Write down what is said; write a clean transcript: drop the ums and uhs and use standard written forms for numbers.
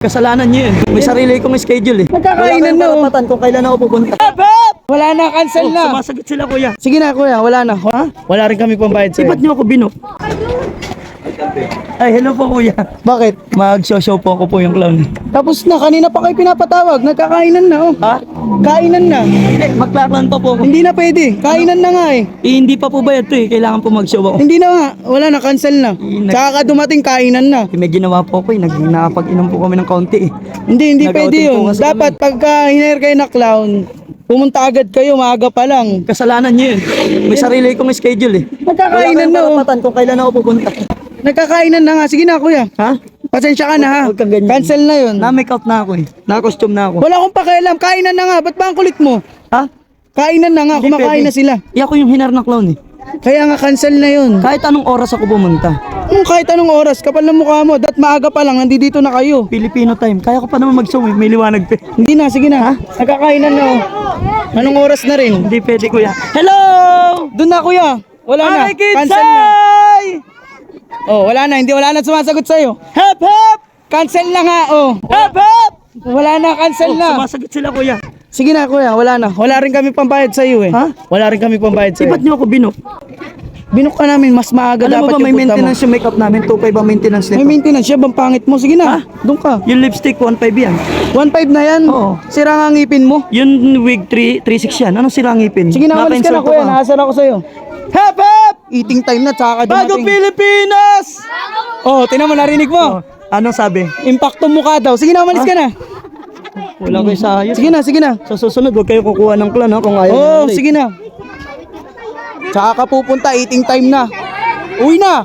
Kasalanan niyo yun. May sarili kong schedule eh. Nagkakainan na, oh. Karapatan kung kailan ako pupunta. Wala na, cancel na. Sumasagot sila kuya. Sige na kuya, wala na. Ha? Wala rin kami pambayad Eh, sa'yo. ba't niyo ako binok? Ay, hello po kuya. Bakit? Mag-show po ako po yung clown. Tapos na, kanina pa kayo pinapatawag. Nagkakainan na, oh. Ha? Kainan na. Eh, magkaklan pa po ako. Hindi na pwede. Kainan na nga eh. Eh, hindi pa po ba ito eh. Kailangan po mag-show ako. Hindi na nga. Wala na, cancel na. Tsaka ka dumating, kainan na. Eh, may ginawa po ako eh. Nakapag-inom po kami ng kaunti eh. Hindi pwede Nag-outing yun. po kasi Dapat pagka hiner kayo na clown, pumunta agad kayo, maaga pa lang. Kasalanan niyo yun. May sarili kong schedule eh. Nagkakainan na, oh. Karapatan kung kailan ako pupunta. Nagkakainan na nga. Sige na kuya. Ha? Pasensya ka na ha. Huwag kang ganyan. Cancel na yun. Na-make out na ako eh. Na-costume na ako. Wala akong pakialam. Kainan na nga. Ba't ba ang kulit mo? Ha? Kainan na nga. Hindi Kumakain pwede. na sila. Eh, ako yung hinar na clown eh. Kaya nga cancel na yun. Kahit anong oras ako pumunta. Kahit anong oras, kapal ng mukha mo. Dat maaga pa lang, nandito na kayo. Filipino time. Kaya ko pa naman mag-show eh. May liwanag pa eh. Hindi na, sige na. Ha? Nagkakainan na, oh. Anong oras na rin? Hindi pwede kuya. Hello! Doon na kuya. Wala na. Aray, kids! Cancel na. Oh, wala na. Hindi, wala na sumasagot sa'yo. Hep hep! Cancel na nga, oh. Hep hep! Wala na, cancel na. Sumasagot sila kuya. Sige na kuya, wala na. Wala rin kami pambayad sa'yo eh. Ha? Wala rin kami pambayad Eh, sa'yo. ba't niyo ako binok? Binuk ka namin, mas maaga Alam mo dapat ba may yung punta mo. maintenance yung makeup namin? 2.5 ang maintenance May nito. maintenance siya, bang pangit mo? Sige na, doon ka. Yung lipstick, 1.5 yan. 1.5 na yan. Oo. Sira nga ang ngipin mo. Yung wig, 3.6 yan. Anong sila ang ngipin? Sige na, umalis ka na Naka-insert kuya, ako. nakasara ko sa'yo. Hep hep! Eating time na, tsaka Bago dumating. Pilipinas! Oh, tinan mo, narinig mo. Anong sabi? Impacto mukha daw. Sige na, umalis ka na. Wala kayo sa ayos. Sige na, sige na. Sa susunod, huwag kayo kukuha ng clown ha, kung ayaw Oh, nyo late. sige na. Tsaka ka pupunta, eating time na. Uwi na.